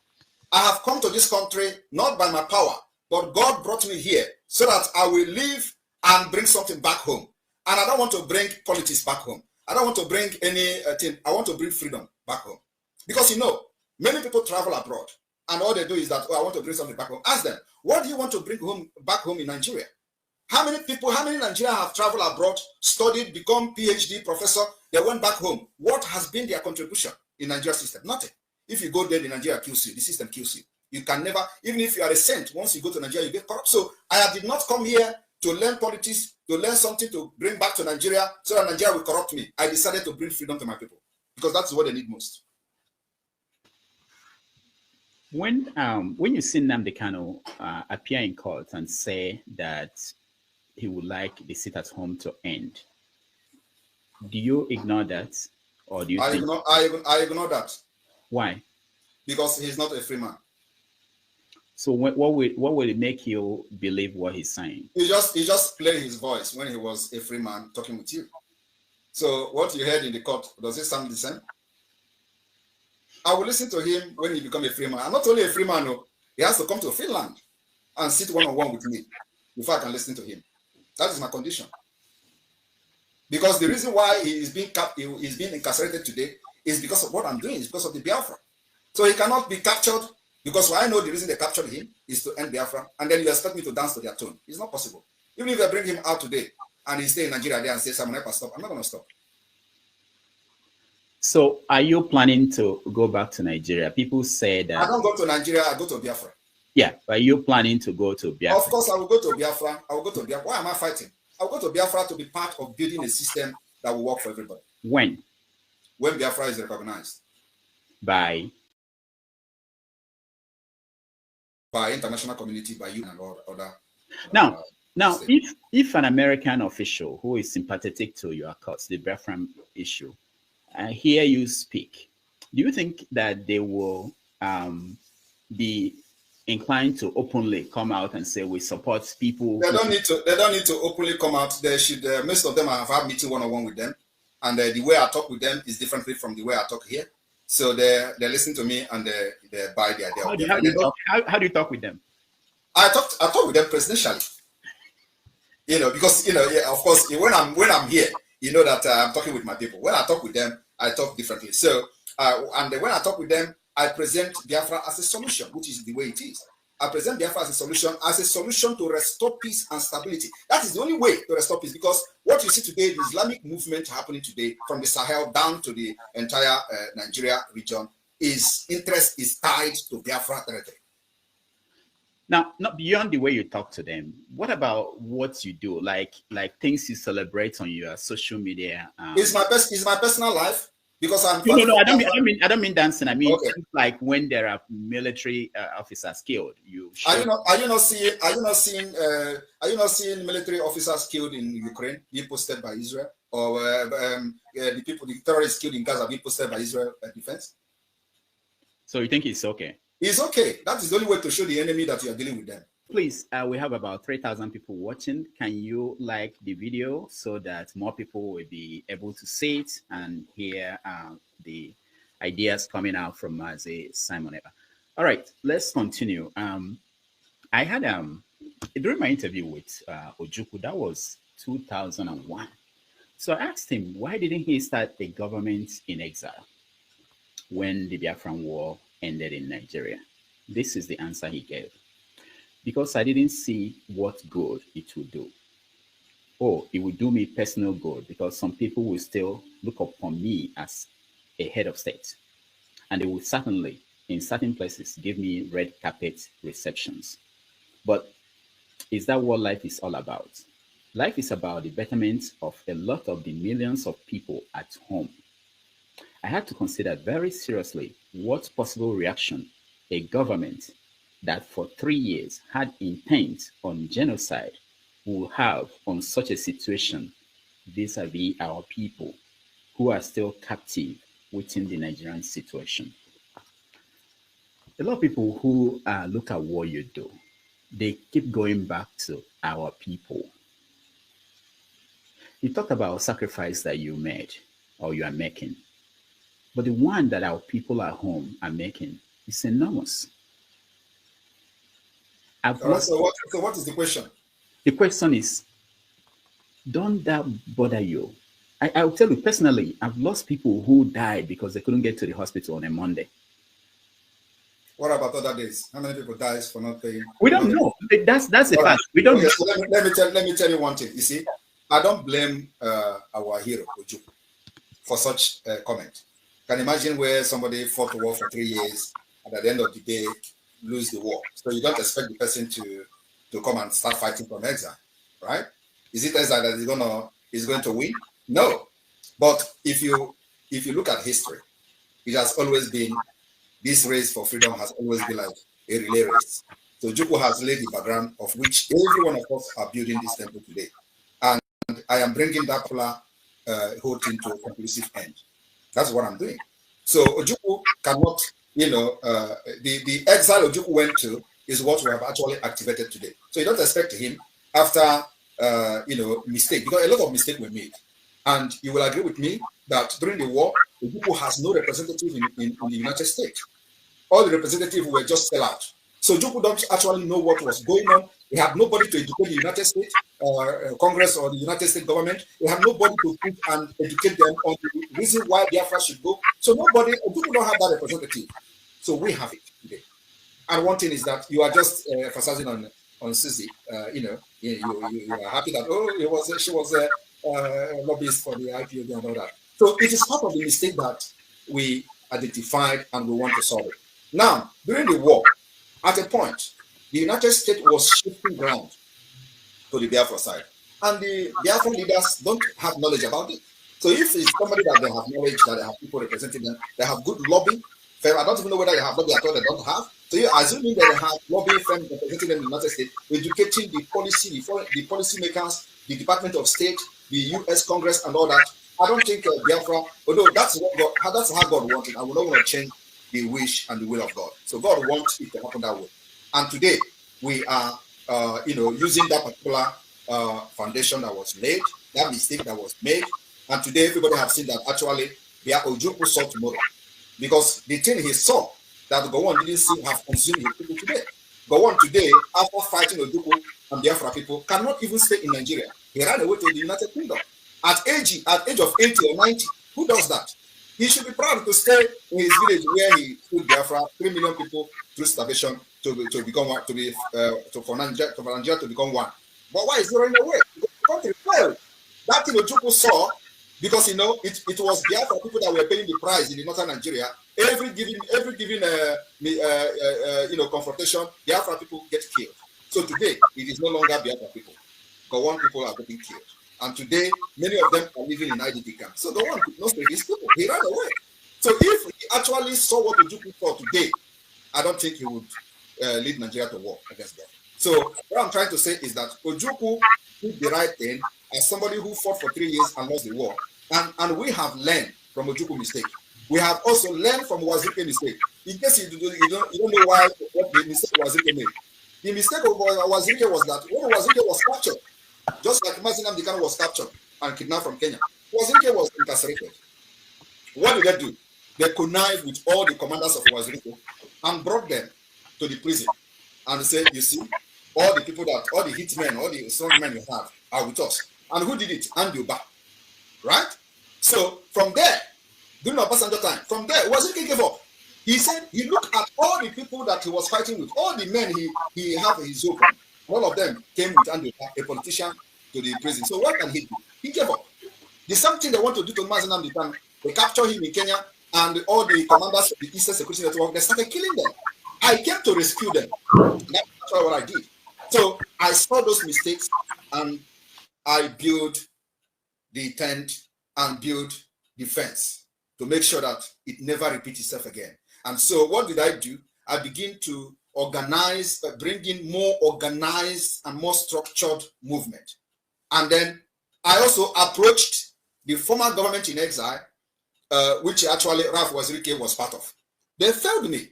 I have come to this country not by my power, but God brought me here so that I will live and bring something back home. And I don't want to bring politics back home. I don't want to bring anything. I want to bring freedom back home. Because, many people travel abroad and all they do is that, I want to bring something back home. Ask them, what do you want to bring back home in Nigeria? How many Nigerians have traveled abroad, studied, become PhD professor, they went back home? What has been their contribution in Nigeria system? Nothing. If you go there, the Nigeria kills you, the system kills you. You can never, even if you are a saint, once you go to Nigeria, you get corrupt. So I did not come here to learn politics, to learn something to bring back to Nigeria so that Nigeria will corrupt me. I decided to bring freedom to my people because that's what they need most. When you see Nnamdi Kanu appear in court and say that he would like the sit at home to end, do you ignore that, or do you? I ignore that. Why? Because he's not a free man. So what will it make you believe what he's saying? He just played his voice when he was a free man talking with you. So what you heard in the court, does it sound the same? I will listen to him when he becomes a free man. I'm not only a free man, no, he has to come to Finland and sit one-on-one with me before I can listen to him. That is my condition. Because the reason why he is being incarcerated today is because of what I'm doing, it's because of the Biafra. So he cannot be captured because I know the reason they captured him is to end Biafra, and then you expect me to dance to their tune. It's not possible. Even if I bring him out today and he stay in Nigeria there and say, Simon, stop, I'm not going to stop. So are you planning to go back to Nigeria? People say that... I don't go to Nigeria, I go to Biafra. Yeah, but are you planning to go to Biafra? Of course, I will go to Biafra. I will go to Biafra. Why am I fighting? I will go to Biafra to be part of building a system that will work for everybody. When? When Biafra is recognized. By international community, by you and other. Now, if an American official who is sympathetic to your cause, the Biafran issue, hear you speak, do you think that they will be inclined to openly come out and say we support people? They don't need to openly come out. They should. Most of them I have had meeting one-on-one with them, and the way I talk with them is differently from the way I talk here. So they listen to me and they buy the idea. How do you talk with them? I talk with them presidentially. Because of course, when I'm here, that I'm talking with my people. When I talk with them, I talk differently. So and when I talk with them, I present Biafra as a solution, which is the way it is. I present Biafra as a solution to restore peace and stability. That is the only way to restore peace, because what you see today, the Islamic movement happening today from the Sahel down to the entire Nigeria region, interest is tied to Biafra territory. Now, not beyond the way you talk to them, what about what you do, like things you celebrate on your social media? It's my personal life. Because I'm no, I don't mean dancing. I mean, okay. Like when there are military officers killed, Are you not seeing military officers killed in Ukraine being posted by Israel, or the terrorists killed in Gaza being posted by Israel defense? So you think it's okay? It's okay. That is the only way to show the enemy that you are dealing with them. Please, we have about 3,000 people watching. Can you like the video so that more people will be able to see it and hear the ideas coming out from Mazi Simon Eba? All right, let's continue. I had during my interview with Ojukwu, that was 2001. So I asked him, why didn't he start the government in exile when the Biafran War ended in Nigeria? This is the answer he gave. Because I didn't see what good it would do. Oh, it would do me personal good because some people will still look upon me as a head of state. And they will certainly, in certain places, give me red carpet receptions. But is that what life is all about? Life is about the betterment of a lot of the millions of people at home. I had to consider very seriously what possible reaction a government that for 3 years had intent on genocide will have on such a situation vis-a-vis our people who are still captive within the Nigerian situation. A lot of people who look at what you do, they keep going back to our people. You talked about sacrifice that you made or you are making, but the one that our people at home are making is enormous. I've All right. lost. So what is the question? The question is, don't that bother you? I'll tell you personally, I've lost people who died because they couldn't get to the hospital on a Monday. What about other days? How many people dies for not paying? We don't know. That's a All right. fact. We don't Okay, know. so let me tell you one thing. You see, I don't blame our hero Ojukwu for such a comment. Can you imagine where somebody fought the war for 3 years and at the end of the day lose the war? So you don't expect the person to come and start fighting from exile, right? Is it exile that is going to win? No. But if you look at history, it has always been this race for freedom has always been like a relay race. So Ojukwu has laid the background of which every one of us are building this temple today. And I am bringing that particular whole thing to a conclusive end. That's what I'm doing. So Ojukwu cannot, the exile Ojukwu went to is what we have actually activated today. So you don't expect him after, mistake, because a lot of mistakes were made. And you will agree with me that during the war, Ojukwu has no representative in the United States. All the representatives were just sell out. So Ojukwu don't actually know what was going on. He had nobody to educate the United States Congress or the United States government. He had nobody to put and educate them on the reason why Biafra should go. So Ojukwu don't have that representative. So we have it today. And one thing is that you are just emphasizing on Susie. You are happy that she was a lobbyist for the IPOB and all that. So it is part of the mistake that we identified and we want to solve it. Now, during the war, at a point, the United States was shifting ground to the Biafra side. And the Biafra leaders don't have knowledge about it. So if it's somebody that they have knowledge, that they have people representing them, they have good lobby, I don't even know whether they have lobby at all, they don't have. So you're assuming that they have lobby firms representing them in the United States, educating the policy makers, the Department of State, the US Congress and all that. I don't think Biafra, although that's how God wanted. I will not want to change the wish and the will of God. So God wants it to happen that way. And today we are, using that particular foundation that was laid, that mistake that was made. And today everybody have seen that actually Ojukwu saw tomorrow. Because the thing he saw that Gowon didn't see have consumed his people today. Gowon today, after fighting Ojukwu and Biafra people, cannot even stay in Nigeria. He ran away to the United Kingdom. At age of 80 or 90, who does that? He should be proud to stay in his village where he stood Biafra, 3 million people through starvation to become one, for Nigeria to become one. But why is he running away? Because the country failed. That thing Ojukwu saw, because it was Biafra people that were paying the price in the northern Nigeria. Every given confrontation, Biafra people get killed. So today it is no longer Biafra people. Gowon people are getting killed. And today, many of them are living in IDP camps. So Gowon could not stay his people. He ran away. So if he actually saw what Ojukwu saw today, I don't think he would lead Nigeria to war against them. So what I'm trying to say is that Ojukwu did the right thing as somebody who fought for 3 years and lost the war. And we have learned from Ojukwu mistake. We have also learned from Wazirike mistake. In case you don't know what the mistake Wazirike made. The mistake of Wazirike was that when Wazirike was captured, just like Mazinam Dikano was captured and kidnapped from Kenya, Wazirike was incarcerated. What did they do? They connived with all the commanders of Wazirike and brought them to the prison and said, you see, all the hitmen, all the strong men you have are with us. And who did it? And Yuba. Right? So from there, during Obasanjo time, from there, Wazirike gave up. He said he looked at all the people that he was fighting with, all the men he had his open. All of them came with a politician to the prison. So what can he do? He gave up. The same thing they want to do to Mazi Nnamdi Kanu. They capture him in Kenya, and all the commanders of the Eastern Security Network, they started killing them. I came to rescue them. That's what I did. So I saw those mistakes, and I built the tent and built the fence to make sure that it never repeats itself again. And so what did I do? I begin to organize, bring in more organized and more structured movement. And then I also approached the former government in exile, which actually Ralph Wazirike was part of. They failed me.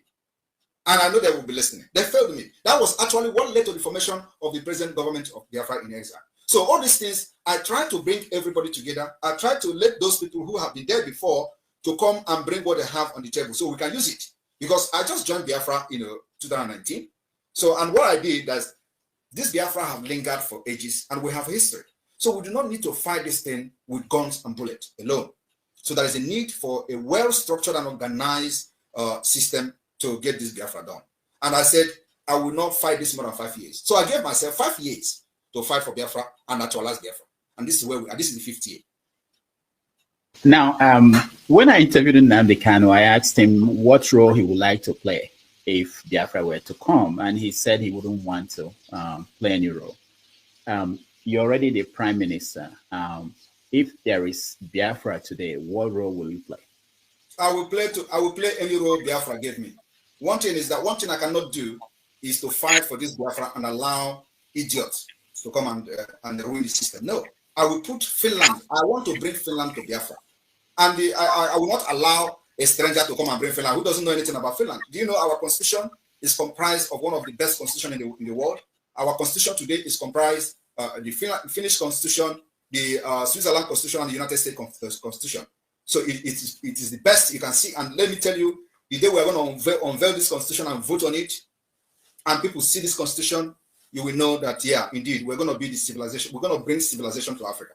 And I know they will be listening. They failed me. That was actually what led to the formation of the present government of Biafra in exile. So all these things, I try to bring everybody together. I try to let those people who have been there before to come and bring what they have on the table so we can use it. Because I just joined Biafra in 2019. So, and what I did is, this Biafra have lingered for ages and we have history. So we do not need to fight this thing with guns and bullets alone. So there is a need for a well-structured and organized system to get this Biafra done. And I said, I will not fight this more than 5 years. So I gave myself 5 years to fight for Biafra and actualize Biafra. And this is where we are. This is the 5th year. Now, when I interviewed Nnamdi Kanu, I asked him what role he would like to play if Biafra were to come, and he said he wouldn't want to play any role. You're already the prime minister. If there is Biafra today, what role will you play? I will play any role Biafra gave me. One thing I cannot do is to fight for this Biafra and allow idiots to come and ruin the system. No, I will put Finland. I want to bring Finland to Biafra. And I will not allow a stranger to come and bring Finland who doesn't know anything about Finland. Do you know our constitution is comprised of one of the best constitutions in the world? Our constitution today is comprised the Finnish constitution, the Switzerland constitution, and the United States constitution. So it is the best you can see. And let me tell you, the day we're going to unveil this constitution and vote on it, and people see this constitution, you will know that, yeah, indeed, we're going to be the civilization. We're going to bring civilization to Africa.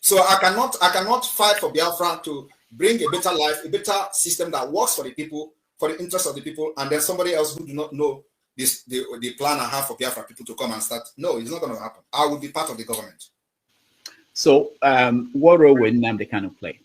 So I cannot fight for Biafra to bring a better life, a better system that works for the people, for the interest of the people, and then somebody else who do not know the plan I have for Biafra people to come and start. No, it's not going to happen. I will be part of the government. So what role will Nnamdi Kanu play?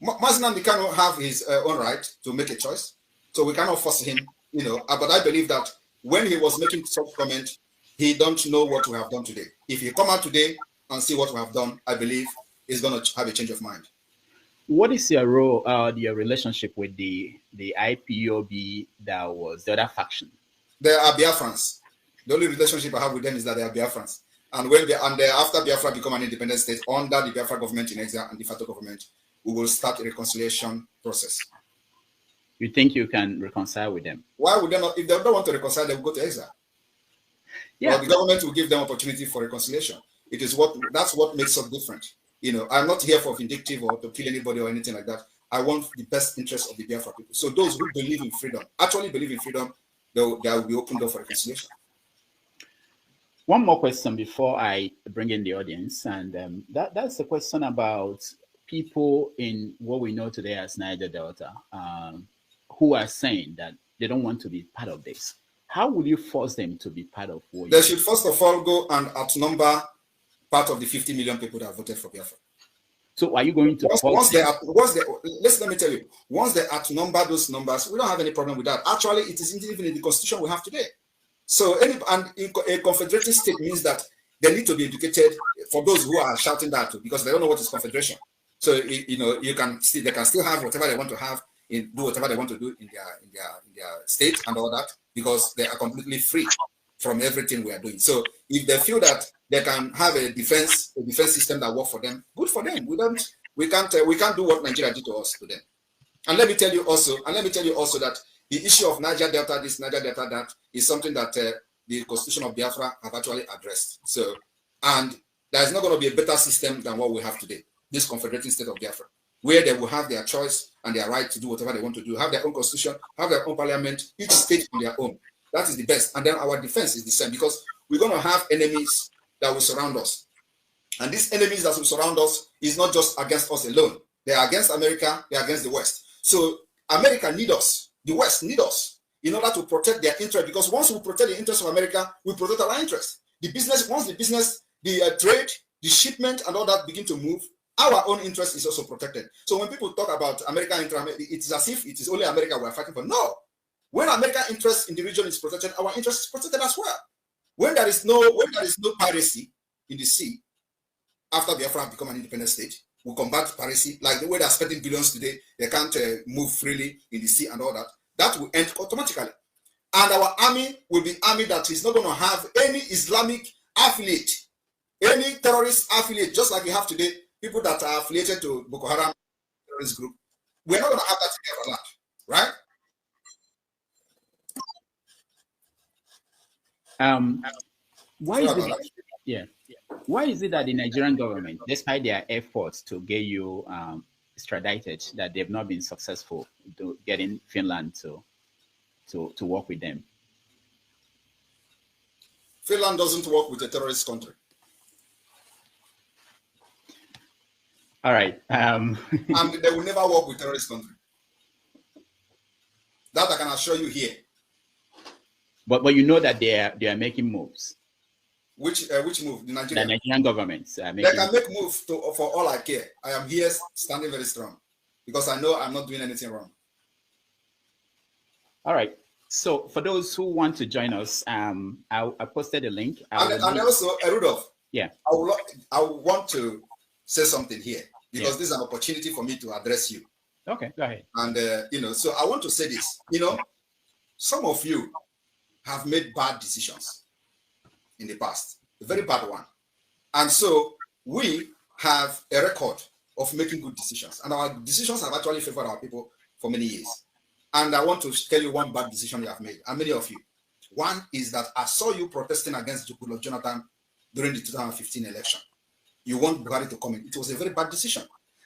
Mazi Nnamdi Kanu have his own right to make a choice. So we cannot force him, but I believe that when he was making such comment, he don't know what we have done today. If he come out today and see what we have done, I believe he's going to have a change of mind. What is your role, your relationship with the IPOB that was the other faction? They are Biafrans. The only relationship I have with them is that they are Biafrans. And after Biafra become an independent state under the Biafra government in exile and de facto government, we will start a reconciliation process. You think you can reconcile with them? Why would they not? If they don't want to reconcile, they will go to exile. Yeah, well, the government will give them opportunity for reconciliation. That's what makes us different. I'm not here for vindictive or to kill anybody or anything like that. I want the best interest of the Biafra people. So those who believe in freedom, actually believe in freedom, there will be open door for reconciliation. One more question before I bring in the audience, and that's the question about people in what we know today as Niger Delta, who are saying that they don't want to be part of this. How would you force them to be part of what they should first of all go and outnumber part of the 50 million people that voted for Biafra. So are you going to let me tell you, once they outnumber those numbers, we don't have any problem with that. Actually, it isn't even in the constitution we have today. So a confederated state means that they need to be educated for those who are shouting that too, because they don't know what is confederation. So they can still have whatever they want to have, do whatever they want to do in their state and all that, because they are completely free from everything we are doing. So if they feel that they can have a defense system that works for them, good for them. We can't do what Nigeria did to us to them. And let me tell you also that the issue of Niger Delta this, Niger Delta that is something that the Constitution of Biafra have actually addressed. So, and there is not going to be a better system than what we have today, this confederating state of Biafra, where they will have their choice and their right to do whatever they want to do, have their own constitution, have their own parliament, each state on their own. That is the best. And then our defense is the same, because we're going to have enemies that will surround us. And these enemies that will surround us is not just against us alone. They are against America, they are against the West. So America need us, the West need us in order to protect their interest. Because once we protect the interest of America, we protect our interest. The business, once the business, the trade, the shipment, and all that begin to move, our own interest is also protected. So when people talk about American interest, it is as if it is only America we are fighting for. No. When American interest in the region is protected, our interest is protected as well. When there is no piracy in the sea, after Biafra have become an independent state, we combat piracy, like the way they're spending billions today, they can't move freely in the sea and all that. That will end automatically. And our army will be army that is not going to have any Islamic affiliate, any terrorist affiliate, just like we have today, people that are affiliated to Boko Haram terrorist group. We're not going to have that in our land, right? Why is it? Yeah. Why is it that the Nigerian government, despite their efforts to get you extradited, that they've not been successful to getting Finland to work with them? Finland doesn't work with a terrorist country. All right. And they will never work with terrorist country. That I can assure you here. But you know that they are making moves. Which move? The Nigerian government. They can make moves for all I care. I am here standing very strong because I know I'm not doing anything wrong. All right. So for those who want to join us, I posted a link. And also, Rudolph. Yeah. I want to say something here because this is an opportunity for me to address you. Okay, go ahead. And so I want to say this. Some of you have made bad decisions in the past, a very bad one. And so we have a record of making good decisions. And our decisions have actually favored our people for many years. And I want to tell you one bad decision you have made, and many of you. One is that I saw you protesting against Goodluck Jonathan during the 2015 election. You want Buhari to come in. It was a very bad decision.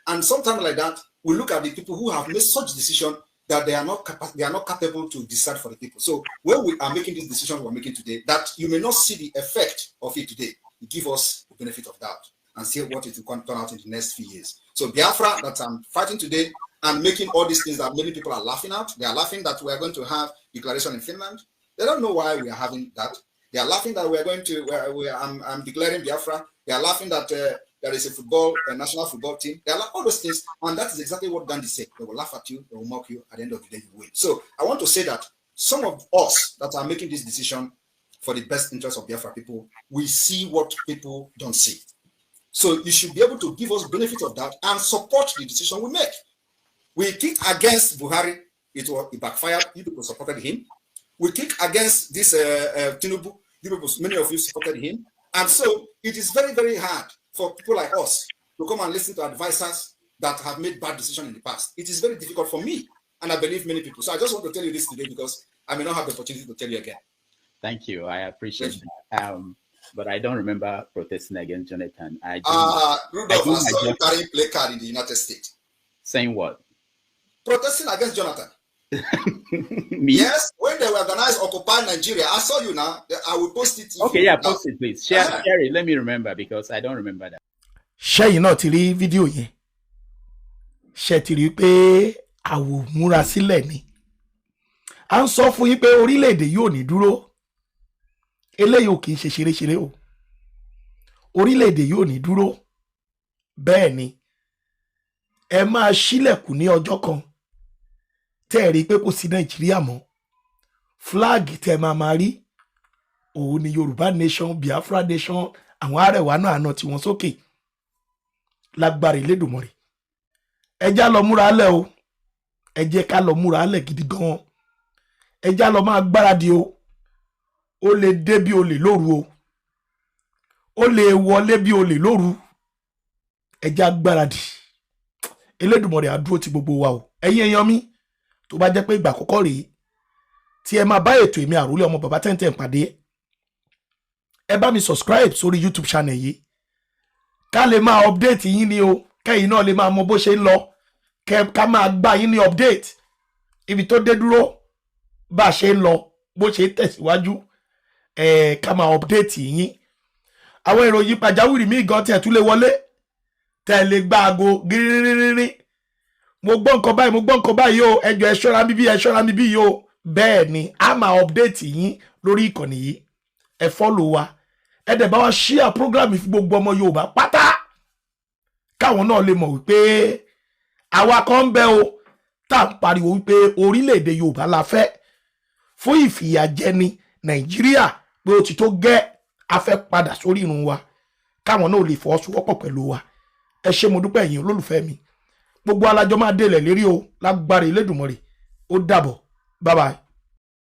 And sometimes like that, we look at the people who have made such decision that they are not capable to decide for the people. So when we are making these decisions we're making today, that you may not see the effect of it today, give us the benefit of doubt and see what it will turn out in the next few years. So Biafra that I'm fighting today and making all these things that many people are laughing at, they are laughing that we are going to have declaration in Finland. They don't know why we are having that. They are laughing that we are going to, I'm declaring Biafra. They are laughing that there is a national football team. They are like all those things, and that is exactly what Gandhi said. They will laugh at you, they will mock you. At the end of the day, you win. So I want to say that some of us that are making this decision for the best interest of Biafra people, we see what people don't see. So you should be able to give us benefit of that and support the decision we make. We kicked against Buhari, it backfired. You people supported him. We kicked against this Tinubu. Many of you supported him, and so it is very, very hard for people like us to come and listen to advisors that have made bad decisions in the past. It is very difficult for me, and I believe many people. So I just want to tell you this today because I may not have the opportunity to tell you again. Thank you. I appreciate that. But I don't remember protesting against Jonathan. Rudolph, I saw you carrying play card in the United States. Saying what? Protesting against Jonathan. Me? Yes, when they organized Occupy Nigeria, I saw you now. I will post it. Okay, yeah, post it, please. Share it. Let me remember because I don't remember that. Ṣẹ́yìn náà ti rí fídíò yẹn. Ṣé ti rí pé àwò múra sílẹ̀ ni. À ń sọ fún yín pé orílẹ̀-èdè yóò ní dúró. Eléyìí ò kì í ṣe ṣeré-ṣeré o. Orílẹ̀-èdè yóò ní dúró. Bẹ́ẹ̀ ni. Ẹ máa ṣílẹ̀kùn ní ọjọ́ kan. Tẹ́ ẹ rí pé kò sí Nàìjíríà mọ́. Flag tẹ́ máa rí. Òun ni Yorùbá nation, Biafra nation, àwọn Arẹwà náà àna tí wọ́n sókè. Lágbára Elédùmarè. Ẹ já lọ múra lẹ̀ o. Ẹ jẹ́ ká lọ múra lẹ̀ gidi gan. Ẹ já lọ máa gbáradì o. Ó lè dé bí olè lóru o. Ó lè wọlé bí olè lóru. Ẹ já gbáradì. Elédùmarè á dúró ti gbogbo wa o. Ẹ̀yin èèyàn mi tó bá jẹ́ pé ìgbà àkọ́kọ́ rèé tí ẹ máa bá ètò èmi àròlé ọmọ bàbá tẹ́ntẹ́ pàdé, ẹ bá mi subscribe sórí YouTube channel yìí ká lè máa update yín ni o, kẹ́yìn náà lè máa mọ bó ṣe ń lọ, ká máa gbà yín ní update ibi tó dé dúró, bá ṣe ń lọ, bó ṣe tẹ̀síwájú, ká máa update yín. Àwọn ìròyìn pàjáwìrì míì gan tẹ̀ tún lè wọlé, tẹ̀ lè gba aago gírírírírí mo gbọ́ nǹkan báyìí o ẹjọ́ ẹ ṣọ́ra mi bí ẹ ṣọ́ra mi bí yìí o bẹ́ẹ̀ ni a máa update yín lórí ìkànnì yìí ẹ follow wa ẹ dẹ̀ bá wa share program fún gbogbo ọmọ Yorùbá pátá káwọn náà lè mọ̀ wípé àwa kan ń bẹ o tá à ń pariwo wípé orílẹ̀-èdè Yorùbá la fẹ́ fún ìfìyàjẹni Nàìjíríà pé ó ti tó gẹ́ a fẹ́ padà sórí irun wa káwọn náà lè fọwọ́sowọ́pọ̀ pẹ̀lú wa ẹ ṣé mo dúpẹ́ yín olólùfẹ́ mi gbogbo alájọ máa délẹ̀ lérí o lágbára Elédùmarè ó dàbọ̀ bye bye.